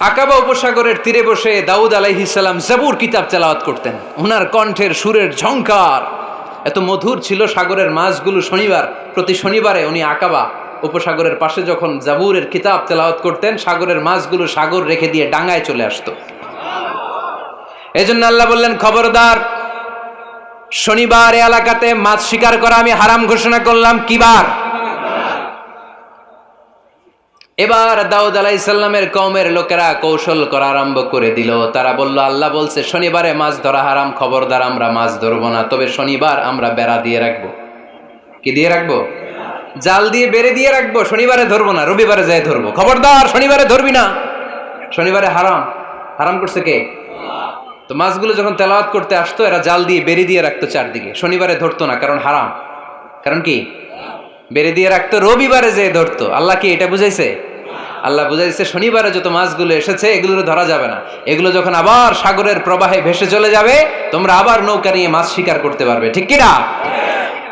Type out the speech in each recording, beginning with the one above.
আকাবা উপসাগরের তীরে বসে দাউদ আলাইহিস সালাম জাবুর কিতাব তেলাওয়াত করতেন। ওনার কণ্ঠের সুরের ঝংকার এত মধুর ছিল, সাগরের মাছগুলো প্রতি শনিবারে উনি আকাবা উপসাগরের পাশে যখন জাবুরের কিতাব তেলাওয়াত করতেন, সাগরের মাছগুলো সাগর রেখে দিয়ে ডাঙায় চলে আসতো। এজন্য আল্লাহ বললেন, খবরদার, শনিবার এলাকাতে মাছ শিকার করা আমি হারাম ঘোষণা করলাম। কিবার? এবার দাউদ আলাইহিস সালামের কওমের লোকেরা কৌশল করা আরম্ভ করে দিল। তারা বলল, আল্লাহ বলছে শনিবারে মাছ ধরা হারাম, খবরদার আমরা মাছ ধরবো না, তবে শনিবার আমরা বেড়া দিয়ে রাখবো। কি দিয়ে রাখবো? জাল দিয়ে বেড়ে দিয়ে রাখবো। শনিবারে ধরবো না, রবিবারে যাই ধরবো। খবরদার, শনিবারে ধরবি না, শনিবারে হারাম। হারাম করছে কে? তো মাছগুলো যখন তেলাওয়াত করতে আসতো, এরা জাল দিয়ে বেড়ে দিয়ে রাখতো চারদিকে, শনিবারে ধরতো না, কারণ হারাম। কারণ কি? বেড়ে দিয়ে রাখতো, রবিবারে যে ধরতো। আল্লাহ কি এটা বুঝাইছে? আল্লাহ বুঝাইছে শনিবারে যত মাছগুলো এসেছে এগুলো ধরা যাবে না, এগুলো যখন আবার সাগরের প্রবাহে ভেসে চলে যাবে, তোমরা আবার নৌকা নিয়ে মাছ শিকার করতে পারবে। ঠিক কিনা?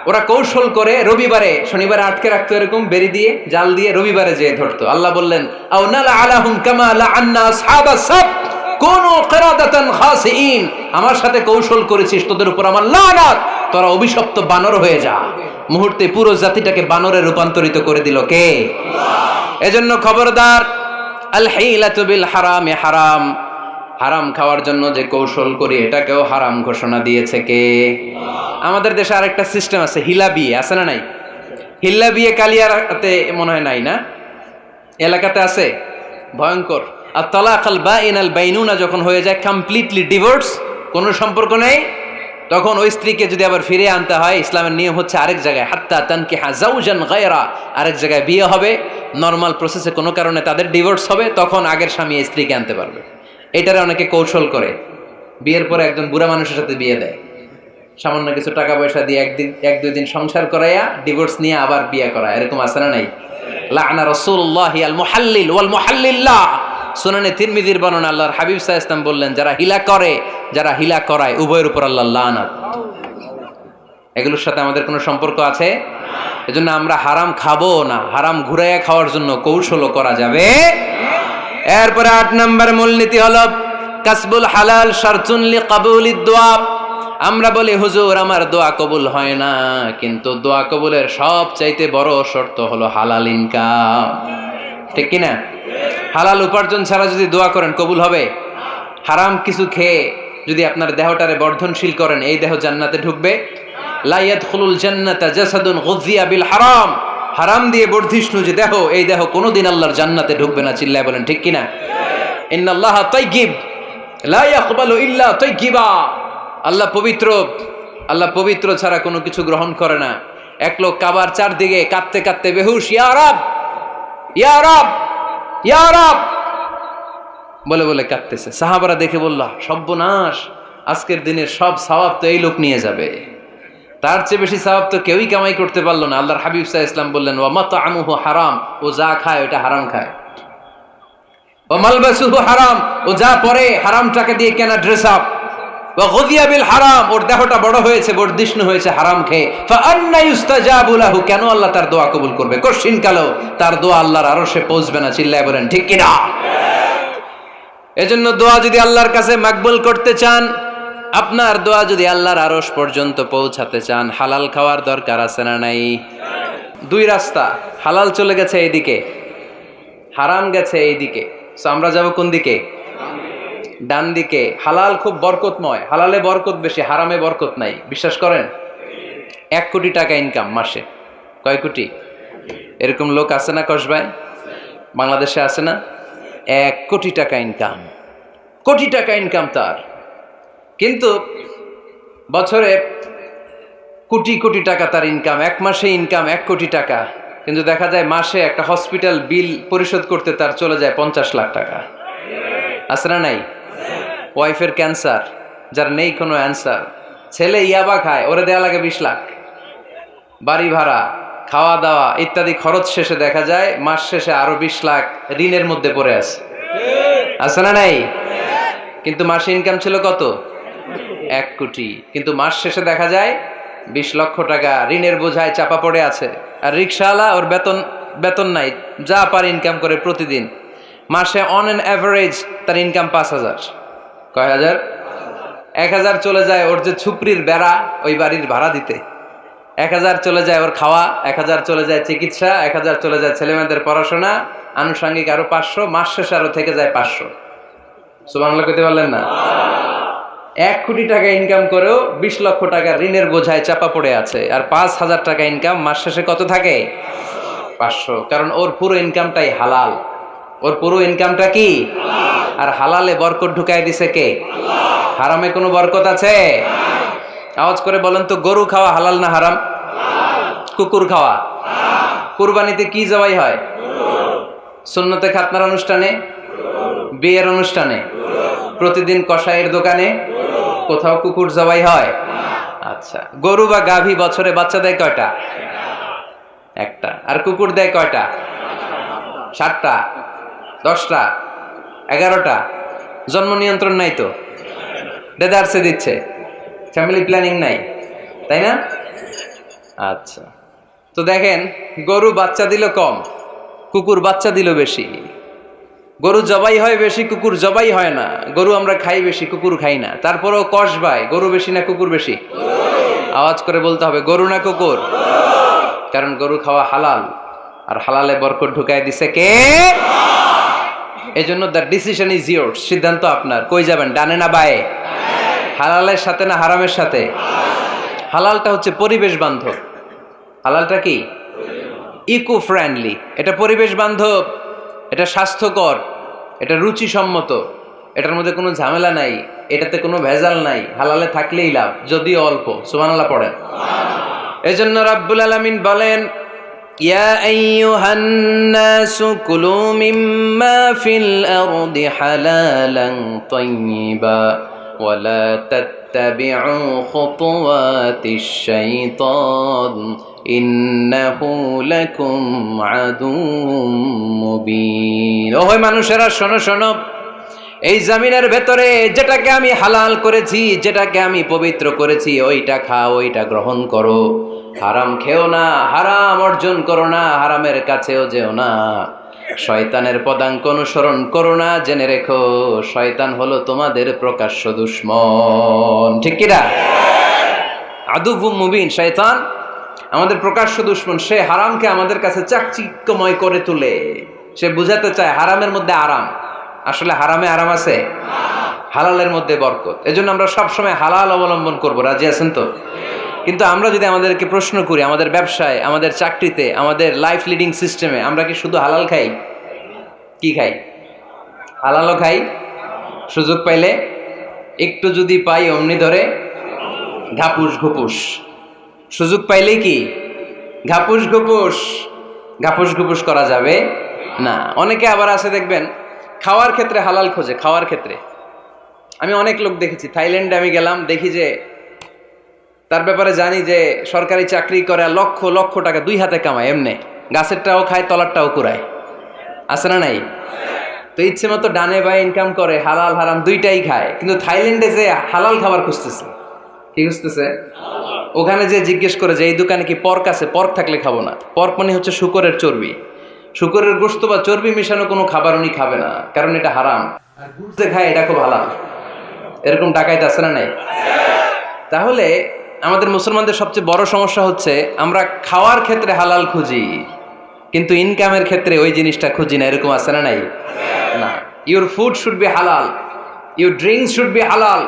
ওরা কৌশল করে রবিবারে, শনিবারে আটকে রাখতো এরকম বেড়ে দিয়ে, জাল দিয়ে, রবিবারে যেয়ে ধরতো। আল্লাহ বললেন, আও নালা আলাহুম কামা লাআন্না আসহাবাস সাবত কুনু কিরাদাতান খাসিইন। আমার সাথে কৌশল করেছিস, তোদের উপর আমার লানাত, তোরা অভিশপ্ত বানর হয়ে যা। মুহূর্তে পুরো জাতিটাকে বানরে রূপান্তরিত করে দিল কে? এজন্য খবরদার, আল হিলাতু বিল হারামে হারাম। হারাম খাওয়ার জন্য যে কৌশল করি এটাকেও হারাম ঘোষণা দিয়েছে কে? আমাদের দেশে আরেকটা সিস্টেম আছে, হিলা বিয়ে আছে না নাই? হিল্লা বিয়ে কালিয়াতে মনে হয় নাই না? এলাকাতে আছে, ভয়ঙ্কর। আর তালাক আল বাইন আল বাইনুনা যখন হয়ে যায় কমপ্লিটলি ডিভোর্স, কোনো সম্পর্ক নেই, তখন ওই স্ত্রীকে যদি আবার ফিরে আনতে হয়, ইসলামের নিয়ম হচ্ছে আরেক জায়গায়, হাত্তা তানকিহা যাওজান গায়রা, আরেক জায়গায় বিয়ে হবে, নর্মাল প্রসেসে কোনো কারণে তাদের ডিভোর্স হবে, তখন আগের স্বামী স্ত্রীকে আনতে পারবে। এটারে অনেকে কৌশল করে, বিয়ের পরে একজন বুড়া মানুষের সাথে বিয়ে দেয়, সামান্য কিছু টাকা পয়সা দিয়ে এক দুই দিন সংসার করাইয়া ডিভোর্স নিয়ে আবার বিয়ে করা, এরকম আছে না নাই? লাআনা রাসূলুল্লাহি আল মুহাল্লিল ওয়াল মুহাল্লিল্লাহ। সুনানে তিরমিজির বর্ণনা, আল্লাহর হাবিব সাল্লাল্লাহু আলাইহি ওয়াসাল্লাম বললেন, যারা হিলা করে, যারা হিলা করায়, উভয়ের উপর আল্লাহর লানাত। এগুলোর সাথে আমাদের কোনো সম্পর্ক আছে? এজন্য আমরা হারাম খাবো না, হারাম ঘুরাইয়া খাওয়ার জন্য কৌশলও করা যাবে। এরপরে 8 নম্বর মূলনীতি হলো কাসবুল হালাল শারতুন লিকাবুলিদ দুআ। আমরা বলি, হুজুর আমার দোয়া কবুল হয় না, কিন্তু দোয়া কবুলের সবচাইতে বড় শর্ত হলো হালাল ইনকাম। ঠিক কিনা? হালাল উপার্জন ছাড়া যদি দোয়া করেন কবুল হবে? হারাম কিছু খেয়ে যদি আপনার দেহটারে বর্ধনশীল করেন, এই দেহ জান্নাতে ঢুকবে? লা ইয়াদখুলুল জান্নাতা জাসাদুন গুযিয়া বিল হারাম। হারাম দিয়ে বর্ধিষ্ণু যে দেহ, এই দেহ কোনোদিন আল্লাহর জান্নাতে ঢুকবে না। চিল্লায় বলেন ঠিক কিনা? ইন্নাল্লাহা তাইয়্যিব লা ইয়াকবালু ইল্লা তাইয়্যিবা। আল্লাহ পবিত্র, আল্লাহ পবিত্র ছাড়া কোনো কিছু গ্রহণ করে না। এক লোক কাবার চারদিকে কাঁদতে কাঁদতে বেহুশ, ইয়া রাব, ইয়া রাব, ইয়া রাব বলে বলে কাঁদতেছে। সাহাবারা দেখে বলল, সর্বনাশ, আজকের দিনের সব সওয়াব তো এই লোক নিয়ে যাবে, তার চেয়ে বেশি সওয়াব তো কেউই কামাই করতে পারলো না। আল্লাহর হাবিব সাল্লাল্লাহু আলাইহি ওয়াসাল্লাম বললেন, ওয়া মাতআমুহু হারাম, ও যা খায় ওটা হারাম খায়। ওয়া মালবাসুহু হারাম, ও যা পরে হারাম টাকা দিয়ে কেনা ড্রেস আপ। ওয়া গুযিয়া বিল হারাম, ওর দেহটা বড় হয়েছে, বর্ধিষ্ণু হয়েছে হারাম খেয়ে। ফা আন্না ইউস্তাজাবু লাহু, কেন আল্লাহ তার দোয়া কবুল করবে? কঠিন কালো তার দোয়া আল্লাহর আরশে পৌঁছবে না। চিল্লায় বলেন ঠিক কিনা? এজন্য দোয়া যদি আল্লাহর কাছে মাকবুল করতে চান, আপনার দোয়া যদি আল্লাহর আরশ পর্যন্ত পৌঁছাতে চান, হালাল খাওয়ার দরকার আছে না নাই? দুই রাস্তা, হালাল চলে গেছে এইদিকে, হারাম গেছে এইদিকে। সো আমরা যাব কোন দিকে? ডান দিকে। হালাল খুব বরকতময়, হালালে বরকত বেশি, হারামে বরকত নাই। বিশ্বাস করেন? 1 কোটি টাকা ইনকাম মাসে। কয় কোটি? এরকম লোক আছে না কসবায়? বাংলাদেশে আছে না? 1 কোটি টাকা ইনকাম, কোটি টাকা ইনকাম তার, কিন্তু বছরে কোটি কোটি টাকা তার ইনকাম, 1 মাসে ইনকাম 1 কোটি টাকা, কিন্তু দেখা যায় মাসে একটা হসপিটাল বিল পরিশোধ করতে তার চলে যায় 50 লাখ টাকা। আছে না নাই? ওয়াইফের ক্যান্সার, যার নেই কোনো অ্যান্সার, ছেলে ইয়াবা খায়, ওরে দেয়া লাগে 20 লাখ। বাড়ি ভাড়া, খাওয়া দাওয়া ইত্যাদি খরচ শেষে দেখা যায় মাস শেষে আরো 20 লাখ ঋণের মধ্যে পড়ে আছে। আছে না নাই? কিন্তু মাসে ইনকাম ছিল কত? 1 কোটি, কিন্তু মাস শেষে দেখা যায় 20 লক্ষ টাকা ঋণের বোঝায় চাপা পড়ে আছে। আর রিকশাওয়ালা, ওর বেতন নাই, যা পারে ইনকাম করে প্রতিদিন। মাসে অন অ্যান অ্যাভারেজ তার ইনকাম 5,000। কয় হাজার? 1,000 চলে যায় ওর যে ছুপরির বেড়া ওই বাড়ির ভাড়া দিতে, 1,000 চলে যায় ওর খাওয়া, 1,000 চলে যায় চিকিৎসা, 1,000 চলে যায় ছেলেমেয়েদের পড়াশোনা, আনুষঙ্গিক আরো 500, মাস শেষে আরো থেকে যায় 500। সুবহানাল্লাহ কইতে পারলেন না? 1 কোটি টাকা ইনকাম করেও 20 লক্ষ টাকা ঋণের বোঝায় চাপা পড়ে আছে, আর 5,000 টাকা ইনকাম, মাস শেষে কত থাকে? 500। কারণ ওর পুরো ইনকামটাই হালাল। ওর পুরো ইনকামটা কি? আর হালালে বরকত ঢুকাই দিছে কে? হারামে কোনো বরকত আছে? আওয়াজ করে বলেন তো, গরু খাওয়া হালাল না হারাম? কুকুর খাওয়া? কুরবানিতে কি জবাই হয়? সুন্নতে খাতনার অনুষ্ঠানে, বিয়ের অনুষ্ঠানে, প্রতিদিন কসাইয়ের দোকানে, কোথাও কুকুর জবাই হয়? আচ্ছা, গরু বা গাভী বছরে বাচ্চা দেয় কয়টা? একটা। আর কুকুর দেয় কয়টা? 7টা, 10টা, 11টা। জন্ম নিয়ন্ত্রণ নাই তো, দেদারসে দিচ্ছে, ফ্যামিলি প্ল্যানিং নাই, তাই না? আচ্ছা, তো দেখেন, গরু বাচ্চা দিল কম, কুকুর বাচ্চা দিল বেশি। গরু জবাই হয় বেশি, কুকুর জবাই হয় না। গরু আমরা খাই বেশি, কুকুর খাই না। তারপরেও কসবায় গরু বেশি না কুকুর বেশি? আওয়াজ করে বলতে হবে, গরু না কুকুর? কারণ গরু খাওয়া হালাল, আর হালালে বরকত ঢুকাই দিছে কে? এজন্য দ্য ডিসিশন ইজ ইয়োরস, সিদ্ধান্ত আপনার। কই যাবেন, ডানে না বায়ে? হালালের সাথে না হারামের সাথে? হালালটা হচ্ছে পরিবেশ বান্ধব। হালালটা কি? Eco friendly. এটা পরিবেশ বান্ধব, এটা স্বাস্থ্যকর, এটা রুচিসম্মত, এটার মধ্যে কোনো ঝামেলা নাই, এটাতে কোনো ভেজাল নাই। হালালে থাকলেই লাভ, যদিও অল্প। সুবহানাল্লাহ পড়েন। এজন্য রাব্বুল আলামিন বলেন, ইয়া আইয়ুহান নাসু কুলু মিম্মা ফিল আরদি হালালান তাইয়্যিবা ওয়া লা তাত্তাবিউ খুতুওয়াতিশ শাইতান ইন্নাহু লাকুম আদুউম মুবিন। ওহে মানুষেরা, শোনো শোনো, এই জমিনের ভেতরে যেটাকে আমি হালাল করেছি, যেটাকে আমি পবিত্র করেছি, ওইটা খাও, ওইটা গ্রহণ করো। হারাম খেও না, হারাম অর্জন করো না, হারামের কাছেও যেও না। শয়তানের পদাঙ্ক অনুসরণ করো না। জেনে রেখো, শয়তান হলো তোমাদের প্রকাশ্য দুশমন। ঠিক কিনা? আদুউম মুবিন। শয়তান আমাদের প্রকাশ্য দুশমন। সে হারামকে আমাদের কাছে চাকচিক্যময় করে তুলে। সে বুঝাতে চায় হারামের মধ্যে আরাম। আসলে হারামে আরাম আছে, হালালের মধ্যে বরকত। এজন্য আমরা সবসময় হালাল অবলম্বন করব। রাজি আছেন তো? কিন্তু আমরা যদি আমাদেরকে প্রশ্ন করি, আমাদের ব্যবসায়, আমাদের চাকরিতে, আমাদের লাইফ লিডিং সিস্টেমে আমরা কি শুধু হালাল খাই? কি খাই? হালালও খাই, সুযোগ পাইলে একটু যদি পাই অমনি ধরে ঘাপুস ঘুপুস। সুযোগ পাইলেই কি ঘাপুস ঘুপুস? ঘাপুস ঘুপুস করা যাবে না। অনেকে আবার আছে দেখবেন, খাওয়ার ক্ষেত্রে হালাল খোঁজে। খাওয়ার ক্ষেত্রে আমি অনেক লোক দেখেছি। থাইল্যান্ডে আমি গেলাম, দেখি যে তার ব্যাপারে জানি যে সরকারি চাকরি করে, লক্ষ লক্ষ টাকা 2 হাতে কামায়। এমনি গাছেরটাও খায়, তলারটাও কুড়ায়। আছে না নাই? তো ইচ্ছে মতো ডানে বায়ে ইনকাম করে, হালাল হারাম দুইটাই খায়। কিন্তু থাইল্যান্ডে যে হালাল খাবার খুঁজতেছে। কি খুঁজতেছে? ওখানে যে জিজ্ঞেস করে যে এই দোকানে কি পর্ক আছে? পর্ক থাকলে খাবো না। পর্ক মানে হচ্ছে শুকরের চর্বি। শুকরের গোশত বা চর্বি মিশানো কোনো খাবার উনি খাবে না, কারণ এটা হারাম। আর ঘুরতে খায়, এটা খুব হালাল। এরকম ডাকাইতে আছে না নাই? তাহলে আমাদের মুসলমানদের সবচেয়ে বড় সমস্যা হচ্ছে আমরা খাওয়ার ক্ষেত্রে হালাল খুঁজি, কিন্তু ইনকামের ক্ষেত্রে ওই জিনিসটা খুঁজি না। এরকম আছে না নাই? না। Your food should be halal, your drinks should be halal,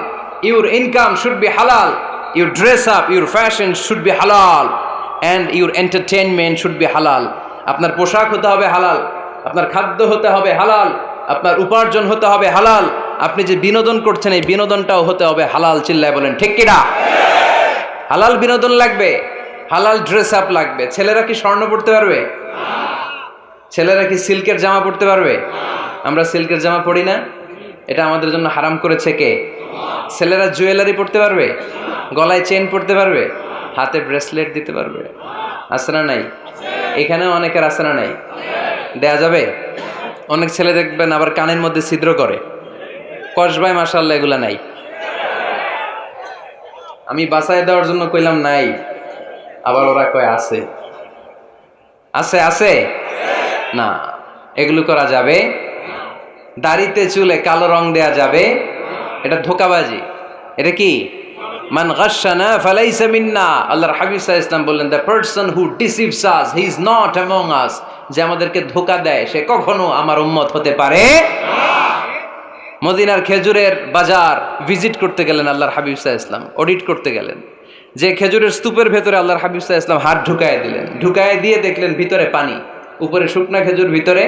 your income should be halal, your dress up, your fashion should be halal, and your entertainment should be halal. আপনার পোশাক হতে হবে হালাল, আপনার খাদ্য হতে হবে হালাল, আপনার উপার্জন হতে হবে হালাল, আপনি যে বিনোদন করছেন এই বিনোদনটাও হতে হবে হালাল। চিল্লায় বলেন ঠিক কিনা? হালাল বিনোদন লাগবে, হালাল ড্রেস আপ লাগবে। ছেলেরা কি স্বর্ণ পড়তে পারবে? ছেলেরা কি সিল্কের জামা পড়তে পারবে? আমরা সিল্কের জামা পড়ি না, এটা আমাদের জন্য হারাম করেছে কে? ছেলেরা জুয়েলারি পড়তে পারবে? গলায় চেন পড়তে পারবে? হাতে ব্রেসলেট দিতে পারবে? আছে না নাই? এখানেও অনেকের আছে না নাই? দেয়া যাবে? অনেক ছেলে দেখবেন আবার কানের মধ্যে ছিদ্র করে। কসবায় মাশাআল্লাহ এগুলা নাই। আমি বাঁচায় দেওয়ার জন্য কইলাম নাই, আবার ওরা কয় আছে। আছে আছে না, এগুলো করা যাবে দাড়িতে চুলে কালো রং দেয়া যাবে, এটা ধোঁকাবাজি। এটা কি? মান গাশশানা ফালাইসা মিন্না। আল্লাহর হাবিব সাল্লাল্লাহু আলাইহি ওয়াসাল্লাম বললেন, the person who deceives us he is not among আস। যে আমাদেরকে ধোঁকা দেয় সে কখনো আমার উম্মত হতে পারে না। মদিনার খেজুরের বাজার ভিজিট করতে গেলেন আল্লাহর হাবিব সাল্লাল্লাহু আলাইহি ওয়াসাল্লাম, অডিট করতে গেলেন। যে খেজুরের স্তূপের ভেতরে আল্লাহর হাবিব সাল্লাল্লাহু আলাইহি ওয়াসাল্লাম হাত ঢুকায় দিলেন, ঢুকায় দিয়ে দেখলেন ভিতরে পানি, উপরে শুকনা খেজুর, ভিতরে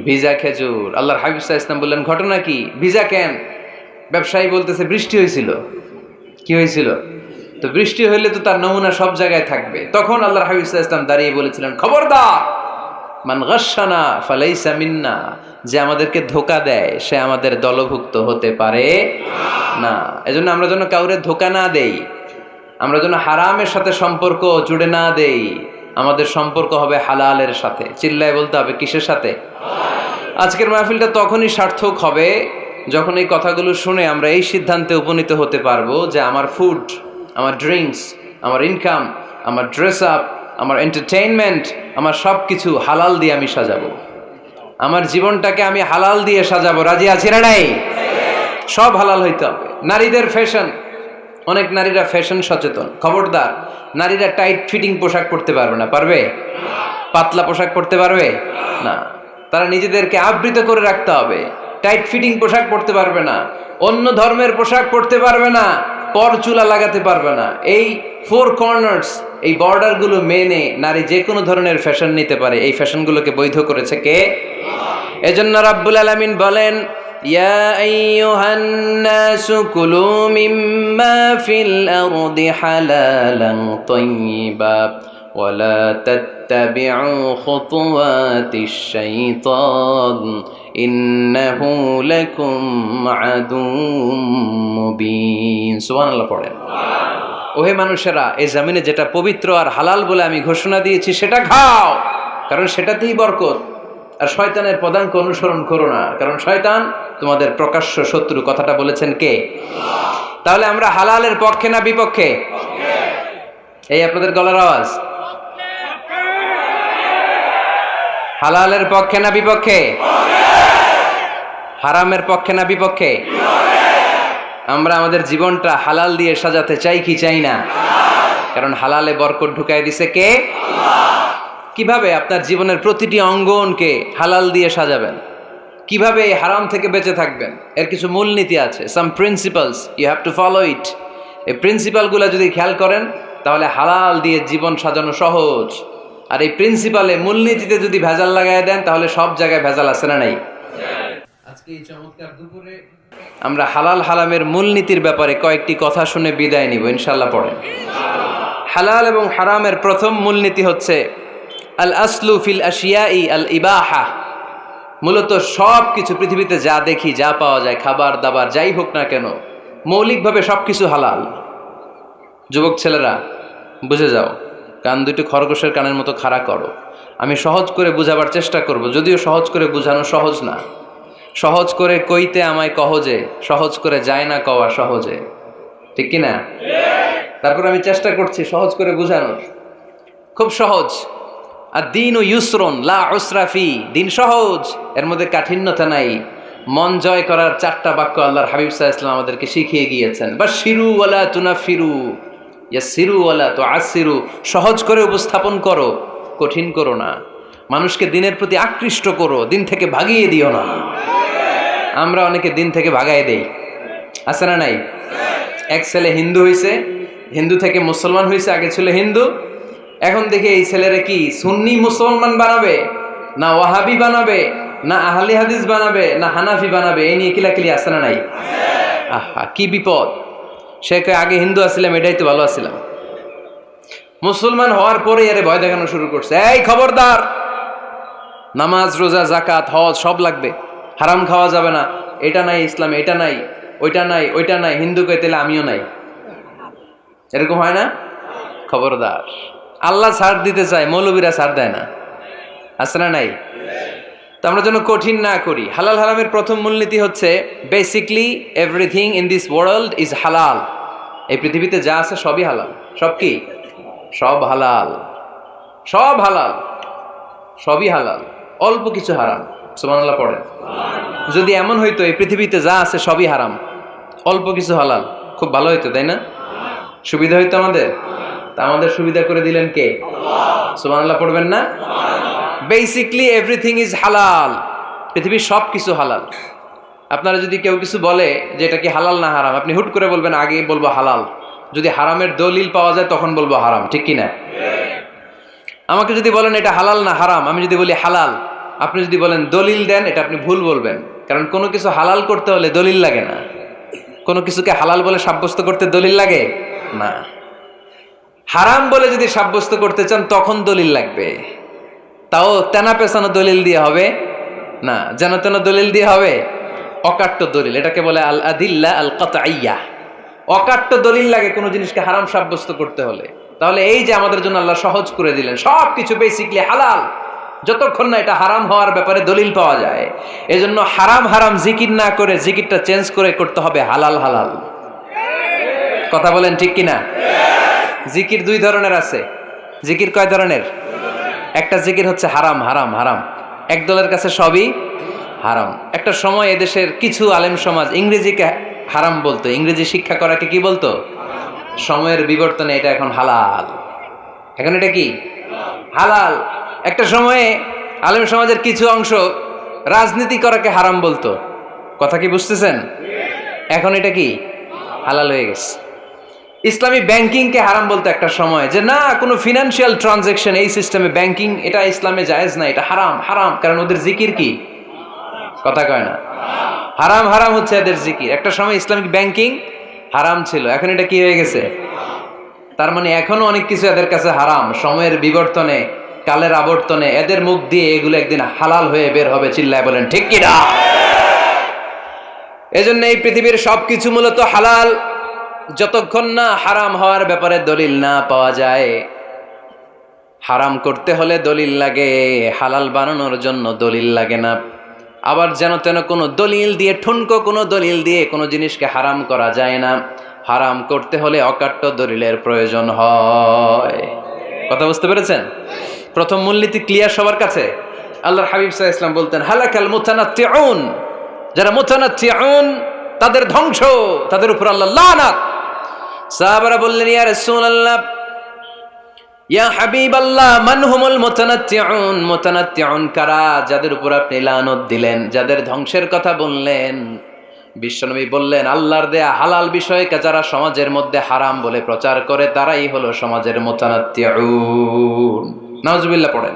ভিজা খেজুর। আল্লাহর হাবিব সাল্লাল্লাহু আলাইহি ওয়াসাল্লাম বললেন, ঘটনা কি? ভিজা কেন? ব্যবসায়ী বলতেছে, বৃষ্টি হয়েছিল। কি হয়েছিল? তো বৃষ্টি হইলে তো তার নমুনা সব জায়গায় থাকবে। তখন আল্লাহর হাবিব সাল্লাল্লাহু আলাইহি ওয়াসাল্লাম দাঁড়িয়ে বলেছিলেন, খবরদার, মান গাশশানা ফালাইসা মিন্না। যে আমাদেরকে ধোঁকা দেয় সে আমাদের দলভুক্ত হতে পারে না। এজন্য আমরা যেন কাউরে ধোঁকা না দেই, আমরা যেন হারামের সাথে সম্পর্ক জুড়ে না দেই। আমাদের সম্পর্ক হবে হালালের সাথে। চিল্লায় বলতে হবে, কিসের সাথে? আজকের মাহফিলটা তখনই সার্থক হবে যখন এই কথাগুলো শুনে আমরা এই সিদ্ধান্তে উপনীত হতে পারবো যে আমার ফুড, আমার ড্রিঙ্কস, আমার ইনকাম, আমার ড্রেস আপ, আমার এন্টারটেইনমেন্ট, আমার সব কিছু হালাল দিয়ে আমি সাজাবো। আমার জীবনটাকে আমি হালাল দিয়ে সাজাবো। রাজি আছি না নাই? সব হালাল হইতে হবে। নারীদের ফ্যাশন, অনেক নারীরা ফ্যাশন সচেতন। খবরদার, নারীরা টাইট ফিটিং পোশাক পরতে পারবে না। পারবে? পাতলা পোশাক পরতে পারবে না। তারা নিজেদেরকে আবৃত করে রাখতে হবে। টাইট ফিটিং পোশাক পরতে পারবে না, অন্য ধর্মের পোশাক পরতে পারবে না, পর চুলা লাগাতে পারবে না। এই ফোর কর্নার্স, এই বর্ডারগুলো মেনে নারী যে কোনো ধরনের ফ্যাশন নিতে পারে। এই ফ্যাশনগুলোকে বৈধ করেছে কে? এজন্য রাব্বুল আলামিন বলেন, ইয়া আইয়ুহান নাসু কুলু মিম্মা ফিল আরদি হালালান তাইয়্যিবা ওয়ালা তাত্তাবিউ খুতুওয়াতিশ শাইতান ইন্নাহু লাকুম আদুউম মুবিন। সুবহানাল্লাহ পড়েন। ওহে মানুষেরা, এই জমিনে যেটা পবিত্র আর হালাল বলে আমি ঘোষণা দিয়েছি সেটা খাও, কারণ সেটাতেই বরকত। আর শয়তানের পদাঙ্ক অনুসরণ করো না, কারণ শয়তান তোমাদের প্রকাশ্য শত্রু। কথাটা বলেছেন কে? তাহলে আমরা হালালের পক্ষে না বিপক্ষে? এই আপনাদের গলার আওয়াজ। হালালের পক্ষে না বিপক্ষে? হারামের পক্ষে না বিপক্ষে? আমরা আমাদের জীবনটা হালাল দিয়ে সাজাতে চাই কি চাই না? কারণ হালালে বরকত ঢুকাই দিছে কে? কিভাবে আপনার জীবনের প্রতিটি অঙ্গনকে হালাল দিয়ে সাজাবেন? কিভাবে এই হারাম থেকে বেঁচে থাকবেন? এর কিছু মূলনীতি আছে, some principles, you have to follow it. এই প্রিন্সিপালগুলো যদি খেয়াল করেন তাহলে হালাল দিয়ে জীবন সাজানো সহজ। আর এই প্রিন্সিপালে, মূলনীতিতে যদি ভেজাল লাগাই দেন তাহলে সব জায়গায় ভেজাল আছে না নাই? আজকে এই চমৎকার দুপুরে আমরা হালাল হারামের মূলনীতির ব্যাপারে কয়েকটি কথা শুনে বিদায় নিব ইনশাআল্লাহ। পড়েন। হালাল এবং হারামের প্রথম মূলনীতি হচ্ছে আল আসলু ফিল আশিয়াই আল ইবাহা। মূলত সব কিছু পৃথিবীতে যা দেখি, যা পাওয়া যায়, খাবার দাবার যাই হোক না কেন, মৌলিকভাবে সব কিছু হালাল। যুবক ছেলেরা বুঝে যাও, কান দুটো খরগোশের কানের মতো খাড়া করো। আমি সহজ করে বুঝাবার চেষ্টা করব, যদিও সহজ করে বুঝানো সহজ না। সহজ করে কইতে আমায় কহজে, সহজ করে যায় না কওয়া সহজে। ঠিক কিনা? তারপর আমি চেষ্টা করছি সহজ করে বুঝানোর। খুব সহজ। আর দিন ও ইউসরুন লা উসরা ফি। দিন সহজ, এর মধ্যে কাঠিন্যতা নাই। মন জয় করার 4টা বাক্য আল্লাহর হাবিব সাল্লাল্লাহু আলাইহি ওয়াসাল্লাম আমাদেরকে শিখিয়ে গিয়েছেন। বাশিরু ওয়ালা তুনাফিরু, ইয়াসিরু ওয়ালা তুআসিরু। সহজ করে উপস্থাপন করো, কঠিন করো না। মানুষকে দিনের প্রতি আকৃষ্ট করো, দিন থেকে ভাগিয়ে দিও না। আমরা অনেকে দিন থেকে ভাগাই দেই, আছে না নাই? এক ছেলে হিন্দু হইছে, হিন্দু থেকে মুসলমান হইছে, আগে ছিল হিন্দু, এখন দেখে এই ছেলেরা কি সুন্নি মুসলমান বানাবে, না ওয়াহাবি বানাবে, না আহলে হাদিস বানাবে, না হানাফি বানাবে, এই নিয়ে কিলাকিলি, আছে না নাই? আহা, কি বিপদ! সে আগে হিন্দু আসছিলাম, এটাই তো ভালো আসছিলাম। মুসলমান হওয়ার পরে এর ভয় দেখানো শুরু করছে, এই খবরদার, নামাজ রোজা জাকাত হজ সব লাগবে, হারাম খাওয়া যাবে না, এটা নাই ইসলাম, এটা নাই, ওইটা নাই, ওইটা নাই, হিন্দু কইতে আমিও নাই। এরকম হয় না? খবরদার, আল্লাহ ছাড় দিতে চায়, মৌলবীরা ছাড় দেয় না, আছে না নাই? তো আমরা যেন কঠিন না করি। হালাল হারামের প্রথম মূলনীতি হচ্ছে basically everything in this world is হালাল। এই পৃথিবীতে যা আছে সবই হালাল। সব কি? সব হালাল, সব হালাল, সবই হালাল, অল্প কিছু হারাম। সুবহানাল্লাহ পড়েন। যদি এমন হইতো এই পৃথিবীতে যা আছে সবই হারাম, অল্প কিছু হালাল, খুব ভালো হইতো, তাই না? সুবিধা হইতো আমাদের। তা আমাদের সুবিধা করে দিলেন কে? সুবহানাল্লাহ পড়বেন না? বেসিকলি এভরিথিং ইজ হালাল। পৃথিবীর সব কিছু হালাল। আপনারা যদি কেউ কিছু বলে যে এটা কি হালাল না হারাম, আপনি হুট করে বলবেন আগে বলবো হালাল। যদি হারামের দলিল পাওয়া যায় তখন বলবো হারাম, ঠিক কি না? আমাকে যদি বলেন এটা হালাল না হারাম, আমি যদি বলি হালাল, আপনি যদি বলেন দলিল দেন, এটা আপনি ভুল বলবেন। কারণ কোনো কিছু হালাল করতে হলে দলিল লাগে না। কোনো কিছুকে হালাল বলে সাব্যস্ত করতে দলিল লাগে না। হারাম বলে যদি সাব্যস্ত করতে চান তখন দলিল লাগবে, তাও তেনা পেছানো দলিল দিয়ে হবে না, যেন তেন দলিল দিয়ে হবে, অকাট্য দলিল। এটাকে বলে আল আদিল্লা আল কাতঈয়া। অকাট্য দলিল লাগে কোনো জিনিসকে হারাম সাব্যস্ত করতে হলে। তাহলে এই যে আমাদের জন্য আল্লাহ সহজ করে দিলেন, সব কিছু বেসিকলি হালাল, যতক্ষণ না এটা হারাম হওয়ার ব্যাপারে দলিল পাওয়া যায়। এজন্য হারাম হারাম জিকির না করে জিকিরটা চেঞ্জ করে করতে হবে হালাল হালাল। কথা বলেন ঠিক কিনা? জিকির দুই ধরনের আছে। জিকির কয় ধরনের? একটা জিকির হচ্ছে হারাম হারাম হারাম, এক দলের কাছে সবই হারাম। একটা সময় এদেশের কিছু আলেম সমাজ ইংরেজিকে হারাম বলতো, ইংরেজি শিক্ষা করাকে কি বলতো? সময়ের বিবর্তনে এটা এখন হালাল। এখন এটা কি হালাল। একটা সময়ে আলেম সমাজের কিছু অংশ রাজনীতি করাকে হারাম বলতো। কথা কি বুঝতেছেন? এখন এটা কি হালাল হয়ে গেছে। ইসলামী ব্যাংকিংকে হারাম বলতো একটা সময়, যে না কোনো ফিনান্সিয়াল ট্রানজাকশন এই সিস্টেমে ব্যাংকিং এটা ইসলামে জায়েজ না, এটা হারাম হারাম। কারণ ওদের জিকির কি? কথা কয় না। হারাম হারাম হচ্ছে এদের জিকির। একটা সময় ইসলামিক ব্যাংকিং হারাম ছিল, এখন এটা কি হয়ে গেছে? তার মানে এখনো অনেক কিছু এদের কাছে হারাম। সময়ের বিবর্তনে, কালের আবর্তনে এদের মুখ দিয়ে এগুলো একদিন হালাল হয়ে বের হবে। চিল্লায় বলেন ঠিক কি না? এজন্য এই পৃথিবীর সবকিছু মূলত হালাল, যতক্ষণ না হারাম হওয়ার ব্যাপারে দলিল না পাওয়া যায়। হারাম করতে হলে দলিল লাগে, হালাল বানানোর জন্য দলিল লাগে না। আবার যেন তেন কোনো দলিল দিয়ে, ঠুনকো কোনো দলিল দিয়ে কোনো জিনিসকে হারাম করা যায় না। হারাম করতে হলে অকাট্য দলিলের প্রয়োজন হয়। কথা বুঝতে পেরেছেন? প্রথম মূলনীতি ক্লিয়ার সবার কাছে? আল্লাহর হাবিব সাল্লাল্লাহু আলাইহি ওয়াসাল্লাম বলতেন হালাকাল মুতানাত্তিউন, যারা মুতানাত্তিউন তাদের ধ্বংস, তাদের উপর আল্লাহ লানাত। সাহাবারা বললেন ইয়া রাসূলুল্লাহ, ইয়া হাবিবাল্লাহ, মান হুমুল মুতানাত্তিউন? মুতানাত্তিউন কারা যাদের উপর আপনি লানত দিলেন, যাদের ধ্বংসের কথা বললেন? বিশ্বনবী বললেন আল্লাহর দেয়া হালাল বিষয়কে যারা সমাজের মধ্যে হারাম বলে প্রচার করে তারাই হলো সমাজের মুতানাত্তিউন। নাউজুবিল্লাহ পড়েন।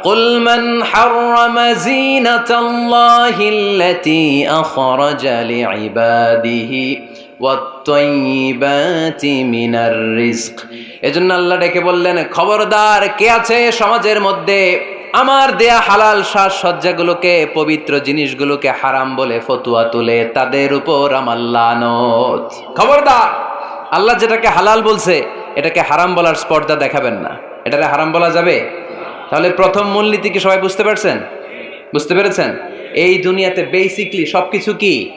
কুল মান হাররামা যিনাতাল্লাহিল্লাতী আখরাজা লিইবাদিহি ওয়াত-তাইয়্যিবাতি মিনার রিজক। এজন্য আল্লাহ ডেকে বললেন খবরদার, কে আছে সমাজের মধ্যে আমার দেয়া হালাল সাজসজ্জাগুলোকে, পবিত্র জিনিসগুলোকে হারাম বলে ফতোয়া তুলে, তাদের উপর আমার লানত। খবরদার, আল্লাহ যেটাকে হালাল বলছে এটাকে হারাম বলার স্পর্ধা দেখাবেন না। এটাকে হারাম বলা যাবে? তাহলে প্রথম মূলনীতি কি সবাই বুঝতে পারছেন? বুঝতে পেরেছেন? এই দুনিয়াতে বেসিকলি সবকিছু কি?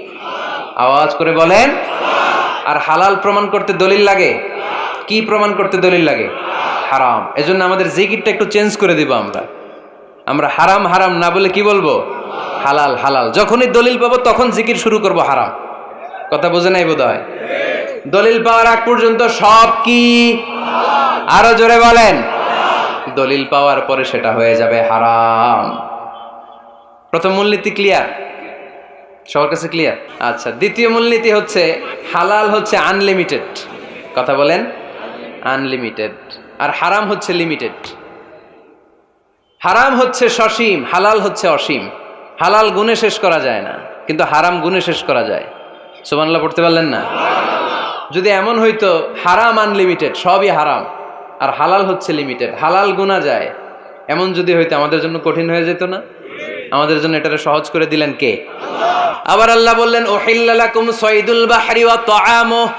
আওয়াজ করে বলেন। আর হালাল প্রমাণ করতে দলিল লাগে। কি প্রমাণ করতে দলিল লাগে? হারাম। এজন্য আমাদের জিকিরটা একটু চেঞ্জ করে দিব। আমরা হারাম হারাম না বলে কি বলবো? হালাল হালাল। যখনই দলিল পাবো তখন জিকির শুরু করব হারাম। কথা বোঝে নাই বোধহয়? দলিল পাওয়ার আগ পর্যন্ত সব কি? আরো জোরে বলেন। দলিল পাওয়ার পরে সেটা হয়ে যাবে হারাম। প্রথম মূলনীতি ক্লিয়ার? সবার কাছে ক্লিয়ার? আচ্ছা, দ্বিতীয় মূলনীতি হচ্ছে হালাল হচ্ছে আনলিমিটেড। কথা বলেন। আনলিমিটেড। আর হারাম হচ্ছে লিমিটেড। হারাম হচ্ছে সসীম, হালাল হচ্ছে অসীম। হালাল গুণে শেষ করা যায় না, কিন্তু হারাম গুণে শেষ করা যায়। সুবহানাল্লাহ পড়তে পারলেন না? যদি এমন হইতো হারাম আনলিমিটেড, সবই হারাম, আর হালাল হচ্ছে লিমিটেড, হালাল গুণা যায়, এমন যদি হইতো আমাদের জন্য কঠিন হয়ে যেত না? আমাদের জন্য এটারে সহজ করে দিলেন কে? আবার আল্লাহ বললেন উহিল্লা লাকুম সাইদুল বাহরি ওয়া তাআমুহু,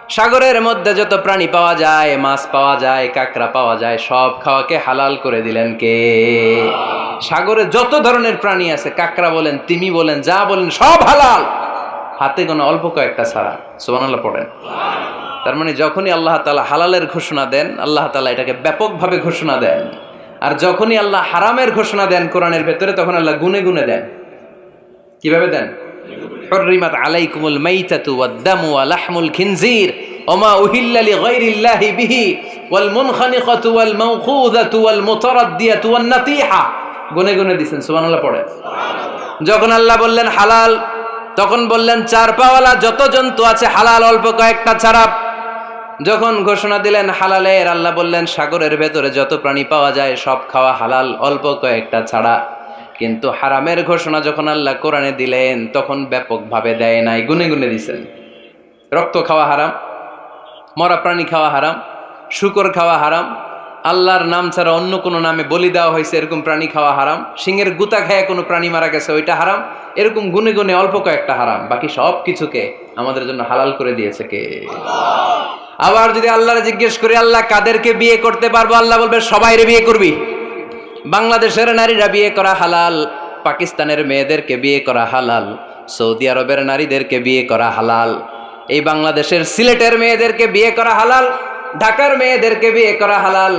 সাগরের মধ্যে যত প্রাণী পাওয়া যায়, মাছ পাওয়া যায়, কাঁকড়া পাওয়া যায়, সব খাওয়াকে হালাল করে দিলেন কে? সাগরে যত ধরনের প্রাণী আছে, কাঁকড়া বলেন, তিমি বলেন, যা বলেন সব হালাল, হাতে গোনা অল্প কয়েকটা ছাড়া। সুবহানাল্লাহ পড়েন। তার মানে যখনই আল্লাহ তাআলা হালালের ঘোষণা দেন, আল্লাহ তাআলা এটাকে ব্যাপকভাবে ঘোষণা দেন। আর যখনই আল্লাহ হারামের ঘোষণা দেন কোরআনের ভেতরে, তখন আল্লাহ গুনে গুনে দেন। কিভাবে দেন? হুররিমাত আলাইকুমুল মাইতাতু ওয়াদ-দামু ওয়া লাহমুল খিনজির ওয়া মা উহিল্লা লিগাইরিল্লাহি বিহি ওয়াল মুনখানিকাতু ওয়াল মাওখুযাতু ওয়াল মুতারাদ্দিয়াতু ওয়ান নাতিহা। গুনে গুনে দিবেন, সুবহানাল্লাহ পড়ে। যখন আল্লাহ বললেন হালাল, তখন বললেন চার পাওয়ালা যত জন্তু আছে হালাল, অল্প কয়েকটা ছাড়া। যখন ঘোষণা দিলেন হালালের, আল্লাহ বললেন সাগরের ভেতরে যত প্রাণী পাওয়া যায় সব খাওয়া হালাল, অল্প কয়েকটা ছাড়া। কিন্তু হারামের ঘোষণা যখন আল্লাহ কোরআনে দিলেন, তখন ব্যাপকভাবে দেয় নাই, গুনে গুনে দিছেন। রক্ত খাওয়া হারাম, মরা প্রাণী খাওয়া হারাম, শূকর খাওয়া হারাম, আল্লাহর নাম ছাড়া অন্য কোনো নামে বলি দেওয়া হয়েছে এরকম প্রাণী খাওয়া হারাম, সিংহের গুতা খায় কোনো প্রাণী মারা গেছে ওইটা হারাম। এরকম গুনে গুনে অল্প কয়েকটা হারাম, বাকি সব কিছুকে আমাদের জন্য হালাল করে দিয়েছে কে? আবার যদি আল্লাহরে জিজ্ঞেস করি আল্লাহ কাদেরকে বিয়ে করতে পারবো, আল্লাহ বলবে সবাইরে বিয়ে করবি। বাংলাদেশের নারীরা বিয়ে করা হালাল, পাকিস্তানের মেয়েদেরকে বিয়ে করা হালাল, সৌদি আরবের নারীদেরকে বিয়ে করা হালাল, এই বাংলাদেশের সিলেটের মেয়েদেরকে বিয়ে করা হালাল, ঢাকার মেয়েদেরকে বিয়ে করা হালাল,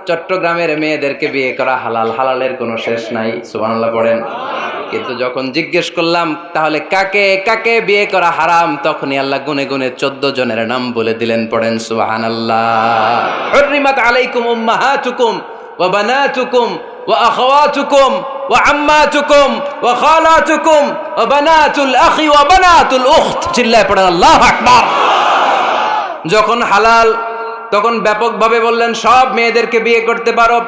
চট্টগ্রামের মেয়েদেরকে বিয়ে করা হালাল। হালালের কোনো শেষ নাই, সুবহানাল্লাহ পড়েন। কিন্তু যখন জিজ্ঞেস করলাম তাহলে কাকে কাকে বিয়ে করা হারাম, তখনই আল্লাহ গুনে গুনে 14 জনের নাম বলে দিলেন, পড়েন সুবহানাল্লাহ। হুররিমাত আলাইকুম উম্মাহাতুকুম ওয়া বানাতুকুম ওয়া আখাওয়াতুকুম ওয়া আম্মাতুকুম ওয়া খালাতুকুম ওয়া বানাতুল আখি ওয়া বানাতুল উখত। চিল্লায় পড়েন আল্লাহু আকবার। যখন হালাল, তখন ব্যাপকভাবে বললেন সব মেয়েদেরকে বিয়ে করতে পারো।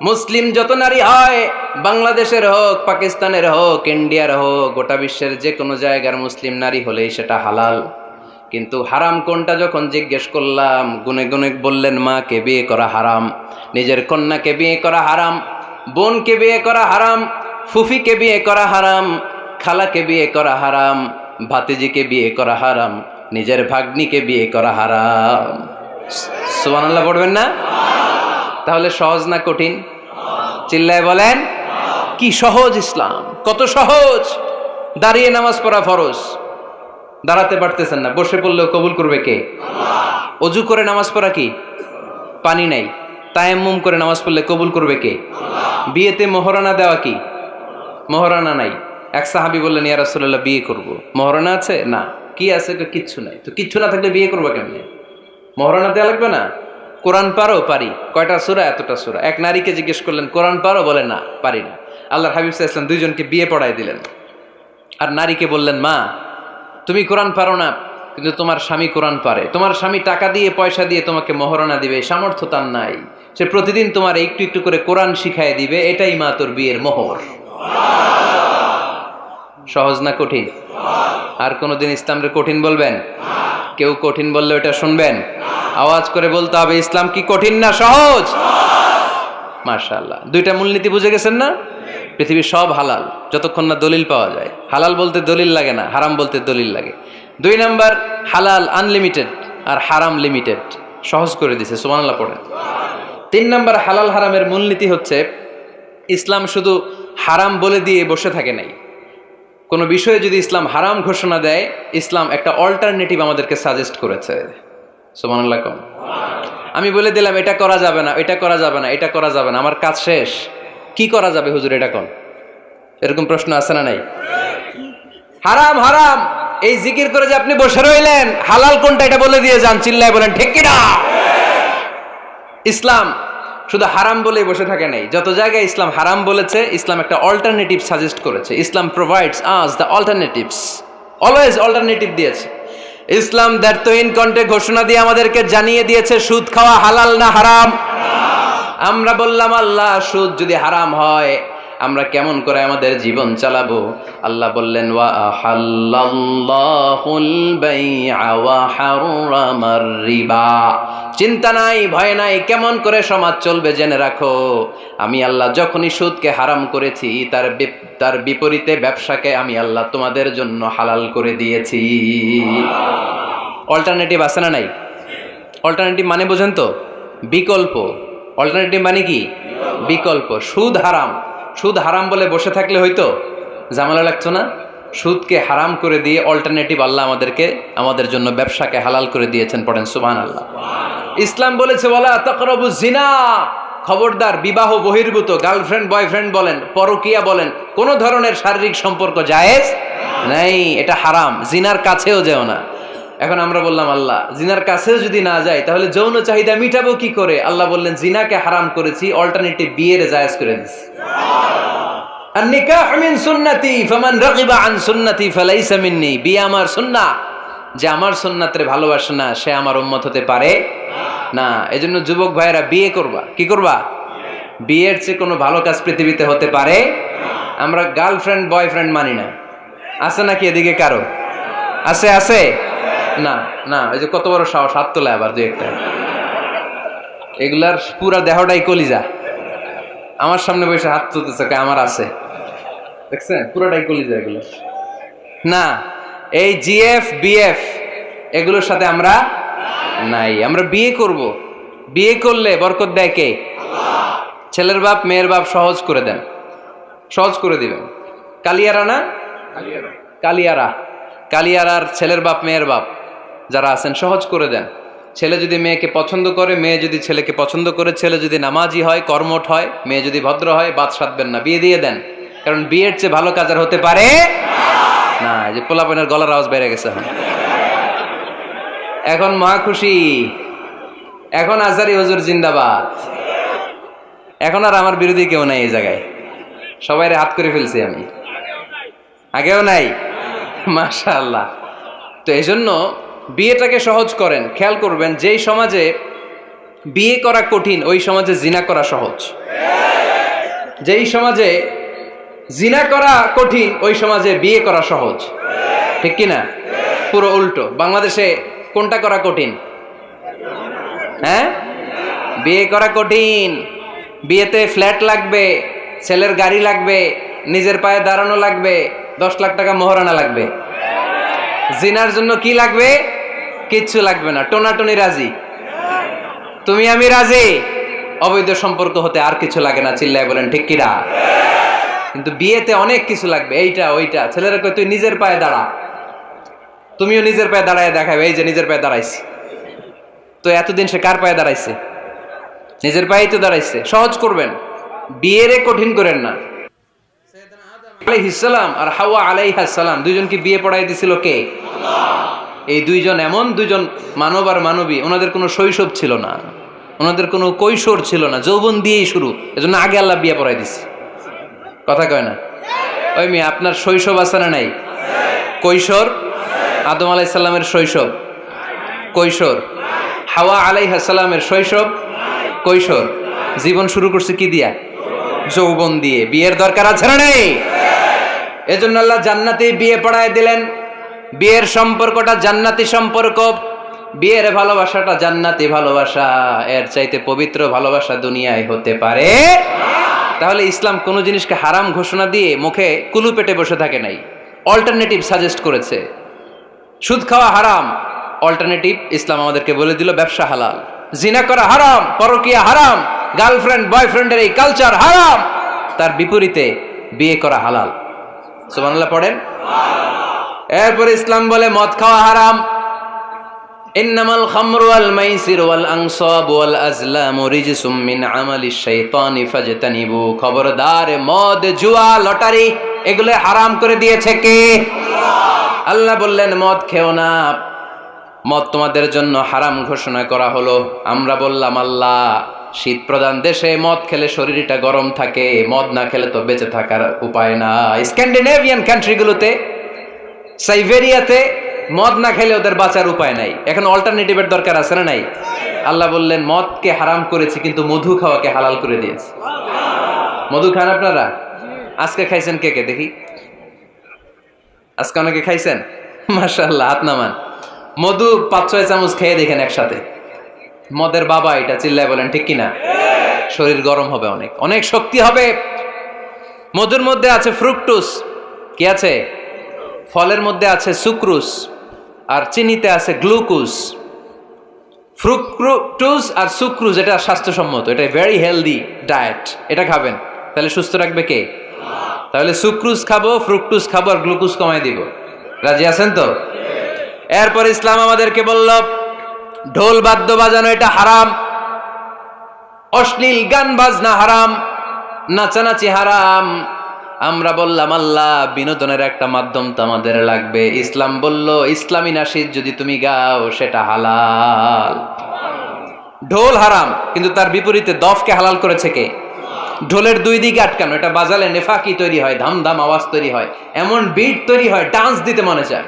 মুসলিম যত নারী হয়, বাংলাদেশের হোক, পাকিস্তানের হোক, ইন্ডিয়ার হোক, গোটা বিশ্বের যে কোনো জায়গার মুসলিম নারী হলেই সেটা হালাল। কিন্তু হারাম কোনটা যখন জিজ্ঞেস করলাম, গুনে গুনে বললেন মাকে বিয়ে করা হারাম, নিজের কন্যাকে বিয়ে করা হারাম, বোনকে বিয়ে করা হারাম, ফুফিকে বিয়ে করা হারাম, খালাকে বিয়ে করা হারাম, ভাতিজিকে বিয়ে করা হারাম, নিজের ভাগ্নিকে বিয়ে করা হারাম। সুবহানাল্লাহ পড়বেন না? তাহলে সহজ না কঠিন? চিল্লায় বলেন কি সহজ ইসলাম, কত সহজ। দাঁড়িয়ে নামাজ পড়া ফরজ, দাঁড়াতে পারতেছেন না, বসে পড়লেও কবুল করবে কে? অজু করে নামাজ পড়া কি? পানি নাই, তায়াম্মুম করে নামাজ পড়লে কবুল করবে কে? বিয়েতে মোহরানা দেওয়া কি? মোহরানা নাই। এক সাহাবী বললেন ইয়া রাসূলুল্লাহ বিয়ে করব, মোহরানা আছে? না। কি আছে? কিচ্ছু নাই। তো কিচ্ছু না থাকলে বিয়ে করবো কেমনে? মোহরানা দেওয়া লাগবে না? কোরআন পারো? পারি। কয়টা সূরা? এতটা সূরা। এক নারীকে জিজ্ঞেস করলেন কোরআন পারো? বলে না, পারি না। আল্লাহর হাবিব সাল্লাল্লাহু আলাইহি ওয়াসাল্লাম দুইজনকে বিয়ে পড়াই দিলেন। আর নারীকে বললেন মা তুমি কোরআন পারো না, কিন্তু তোমার স্বামী কোরআন পারে, তোমার স্বামী টাকা দিয়ে পয়সা দিয়ে তোমাকে মোহরানা দিবে, সামর্থ্য তার নাই, সে প্রতিদিন তোমার একটু একটু করে কোরআন শিখায় দিবে, এটাই মা তোর বিয়ের মোহর। সহজ না কঠিন? আর কোনোদিন ইসলামরে কঠিন বলবেন? কেউ কঠিন বললে ওটা শুনবেন? আওয়াজ করে বলতে হবে ইসলাম কি কঠিন না সহজ? মাশাআল্লাহ। দুইটা মূলনীতি বুঝে গেছেন না? পৃথিবীর সব হালাল যতক্ষণ না দলিল পাওয়া যায়। হালাল বলতে দলিল লাগে না, হারাম বলতে দলিল লাগে। 2 নাম্বার, হালাল আনলিমিটেড আর হারাম লিমিটেড, সহজ করে দিছে, সুবহানাল্লাহ পড়েন। 3 নাম্বার, হালাল হারামের মূলনীতি হচ্ছে ইসলাম শুধু হারাম বলে দিয়ে বসে থাকে নাই। কোনো বিষয়ে যদি ইসলাম হারাম ঘোষণা দেয়, ইসলাম একটা অল্টারনেটিভ আমাদেরকে সাজেস্ট করেছে। সুবহানাল্লাহ কোন? আমি বলে দিলাম এটা করা যাবে না, এটা করা যাবে না, এটা করা যাবে না, আমার কাজ শেষ, কি করা যাবে হুজুর এটা কোন? এরকম প্রশ্ন আছে না নাই? হারাম হারাম এই জিকির করে যে আপনি বসে রইলেন, হালাল কোনটা এটা বলে দিয়ে যান, চিল্লায় বলেন ঠিক কি না? ইসলাম শুধু হারাম বলেই বসে থাকে নাই, যত জায়গায় ইসলাম হারাম বলেছে, ইসলাম একটা অল্টারনেটিভ সাজেস্ট করেছে। Islam provides us the alternatives, always alternative দিয়েছে। ইসলাম দ্ব্যর্থহীন কণ্ঠে ঘোষণা দিয়ে আমাদেরকে জানিয়ে দিয়েছে সুদ খাওয়া হালাল না হারাম। আমরা বললাম আল্লাহ সুদ যদি হারাম হয় আমরা কেমন করে আমাদের জীবন চালাবো? আল্লাহ বললেন ওয়া আহাল্লাল্লাহুল বাই'a ওয়া হারামার রিবা। চিন্তা নাই, ভয় নাই, কেমন করে সমাজ চলবে জেনে রাখো, আমি আল্লাহ যখনই সুদকে হারাম করেছি তার বিপরীতে ব্যবসাকে আমি আল্লাহ তোমাদের জন্য হালাল করে দিয়েছি। অল্টারনেটিভ আছে না নাই? অল্টারনেটিভ মানে বোঝেন তো? বিকল্প। অল্টারনেটিভ মানে কি? বিকল্প। সুদ হারাম, সুদ হারাম বলে বসে থাকলে হয়তো ঝামেলা লাগতো না? সুদকে হারাম করে দিয়ে অল্টারনেটিভ আল্লাহ আমাদের জন্য ব্যবসাকে হালাল করে দিয়েছেন। পড়েন সুবহানাল্লাহ। ইসলাম বলেছে ওয়ালা তাকরাবুজ জিনা, খবরদার, বিবাহ বহির্ভূত গার্লফ্রেন্ড বয়ফ্রেন্ড বলেন, পরকীয়া বলেন, কোন ধরনের শারীরিক সম্পর্ক জায়েজ নাই, এটা হারাম। জিনার কাছেও যেও না। এখন আমরা বললাম আল্লাহ জিনার কাছেও যদি না যায় তাহলে যৌন চাহিদা মিটাবো কি করে? আল্লাহ বললেন জিনাকে হারাম করেছি, অল্টারনেটিভ বিয়ের জায়েজ করে দিছি। আর নিকাহ মিন সুন্নতি ফামান রাগিবা আন সুন্নতি ফালাইসা মিন্নি, বিয়ে আমার সুন্নাহ, যে আমার সুন্নাতের ভালোবাসে না সে আমার উম্মত হতে পারে না। এজন্য যুবক ভাইয়েরা বিয়ে করবা। কি করবা? বিয়ের চেয়ে কোনো ভালো কাজ পৃথিবীতে হতে পারে? আমরা গার্লফ্রেন্ড বয়ফ্রেন্ড মানি না। আছে নাকি এদিকে কারো? আছে? আছে না? না, এই যে কত বড় সাহস, হাত তোলে আবার দু একটা। এগুলার পুরা দেহটাই কলিজা। আমার সামনে বসে হাত তুলতেছে, আমার আছে, দেখছেন? পুরাটাই কলিজা এগুলো। না, এই জিএফ বিএফ এগুলোর সাথে আমরা নাই। আমরা বিয়ে করব। বিয়ে করলে বরকত দেয় কে? ছেলের বাপ মেয়ের বাপ সহজ করে দেন, সহজ করে দিবেন। কালিয়ারা না, কালিয়ারা, কালিয়ারার ছেলের বাপ মেয়ের বাপ যারা আছেন সহজ করে দেন। ছেলে যদি মেয়েকে পছন্দ করে, মেয়ে যদি ছেলেকে পছন্দ করে, ছেলে যদি নামাজি হয়, কর্মঠ হয়, মেয়ে যদি ভদ্র হয়, বাদ সাধবেন না, বিয়ে দিয়ে দেন। কারণ বিয়ের চেয়ে ভালো কাজ আর হতে পারে না। যে পোলাপানের গলার আওয়াজ বেড়ে গেছে এখন মহা খুশি। এখন আজারি হুজুর জিন্দাবাদ। এখন আর আমার বিরোধী কেউ নাই এই জায়গায়, সবাই হাত করে ফেলছি আমি, আগেও নাই। মাশাআল্লাহ। তো এই জন্য বিয়েটাকে সহজ করেন। খেয়াল করবেন, যেই সমাজে বিয়ে করা কঠিন ওই সমাজে জিনা করা সহজ। যেই সমাজে জিনা করা কঠিন ওই সমাজে বিয়ে করা সহজ। ঠিক কিনা? পুরো উল্টো। বাংলাদেশে কোনটা করা কঠিন? হ্যাঁ, বিয়ে করা কঠিন। বিয়েতে ফ্ল্যাট লাগবে, ছেলের গাড়ি লাগবে, নিজের পায়ে দাঁড়ানো লাগবে, 10 লাখ টাকা মোহরানা লাগবে। জিনার জন্য কি লাগবে? কিচ্ছু লাগবে না, টোনাটুনি রাজি, তুমি আমি রাজি। অবৈধ সম্পর্ক হতে আর কিছু লাগে না, চিল্লায় বলেন ঠিক কিনা? কিন্তু বিয়েতে অনেক কিছু লাগবে, এইটা ওইটা। ছেলেরা কই তুই নিজের পায়ে দাঁড়া, তুমিও নিজের পায়ে দাঁড়ায় দেখাবে, এই যে নিজের পায়ে দাঁড়াইছি। তো এতদিন সে কার পায়ে দাঁড়াইছে? নিজের পায়েই তো দাঁড়াইছে। সহজ করবেন, বিয়েরে কঠিন করেন না। আলাইহিস সালাম আর হাওয়া আলাইহাস সালাম দুইজনকে বিয়ে পড়াই দিছিল কে? এই দুইজন এমন দুইজন মানব আর মানবী, ওনাদের কোনো শৈশব ছিল না, ওনাদের কোনো কৈশোর ছিল না, যৌবন দিয়েই শুরু। এজন্য আগে আল্লাহ বিয়ে পড়াই দিছে। কথা কয় না? ওই মেয়ে, আপনার শৈশব আছে না নাই? কৈশোর, আদম আলাইহিস সালামের শৈশব, কৈশোর। হাওয়া আলাইহিস সালামের শৈশব, কৈশোর। জীবন শুরু করছে কি দিয়া? যৌবন দিয়ে। বিয়ের দরকার আছে না নাই? এজন্য আল্লাহ জান্নাতে বিয়ে পড়ায় দিলেন। বিয়ের সম্পর্কটা জান্নাতি সম্পর্ক, বিয়ের ভালোবাসাটা জান্নাতি ভালোবাসা। এর চাইতে পবিত্র ভালোবাসা দুনিয়ায় হতে পারে? তাহলে ইসলাম কোন জিনিসকে হারাম ঘোষণা দিয়ে মুখে কুলু পেটে বসে থাকে নাই, অল্টারনেটিভ সাজেস্ট করেছে। সুদ খাওয়া হারাম, অল্টারনেটিভ ইসলাম আমাদেরকে বলে দিল ব্যবসা হালাল। জিনা করা হারাম, পরকীয়া হারাম, গার্লফ্রেন্ড বয়ফ্রেন্ডের এই কালচার হারাম, তার বিপরীতে বিয়ে করা হালাল। সুবহানাল্লাহ পড়েন। এরপর ইসলাম বলে মদ খাওয়া হারাম। ইন্নামাল খামরু ওয়াল মাইসির ওয়াল আনসাব ওয়াল আজলামু রিজসুম মিন আমালিশ শাইতানি ফাজতানিবু। খবরদার, মদ, জুয়া, লটারি এগুলো হারাম করে দিয়েছে কে? আল্লাহ বললেন মদ খেও না, মদ তোমাদের জন্য হারাম ঘোষণা করা হলো। আমরা বললাম আল্লাহ, শীত প্রধান দেশে মদ খেলে শরীরটা গরম থাকে, মদ না খেলে তো বেঁচে থাকার উপায় না। স্ক্যান্ডিনেভিয়ান কান্ট্রিগুলোতে, সাইবেরিয়াতে মদ না খেলে ওদের বাঁচার উপায় নাই। এখন অল্টারনেটিভের দরকার আছে না নাই? আল্লাহ বললেন মদকে হারাম করেছি কিন্তু মধু খাওয়াকে হালাল করে দিয়েছি। মধু খান আপনারা? আজকে খাইছেন কে কে দেখি? আজকে অনেকে খাইছেন? মাশাআল্লাহ, হাত নামান। মধু 5-6 চামচ খেয়ে দেখেন একসাথে। মদের বাবা এটা, চিল্লায় বলেন ঠিক কিনা? শরীর গরম হবে, অনেক অনেক শক্তি হবে। মধুর মধ্যে আছে ফ্রুকটোজ। কি আছে? ফলের মধ্যে আছে সুক্রোজ, আর চিনিতে আছে গ্লুকোজ। ফ্রুকটোজ আর সুক্রোজ এটা স্বাস্থ্যসম্মত, এটা ভেরি হেলদি ডায়েট। এটা খাবেন, তাহলে সুস্থ রাখবে কে? তাহলে সুক্রোজ খাবো, ফ্রুকটোজ খাবো, আর গ্লুকোজ কমাই দিব। রাজি আছেন তো? এরপর ইসলাম আমাদেরকে বলল ঢোল বাদ্য বাজানো এটা হারাম। অশ্লীল গান বাজনা হারাম, নাচানাচি হারাম। আমরা বললাম আল্লাহ বিনোদনের একটা মাধ্যম তো আমাদের লাগবে। ইসলাম বলল ইসলামী নাশিদ যদি তুমি গাও সেটা হালাল। ঢোল হারাম, কিন্তু তার বিপরীতে দফকে হালাল করেছে কে? ঢোলের দুই দিকে আটকানো, এটা বাজালে নেফাকি তৈরি হয়, ধাম ধাম আওয়াজ তৈরি হয়, এমন বিট তৈরি হয় ডান্স দিতে মনে চায়।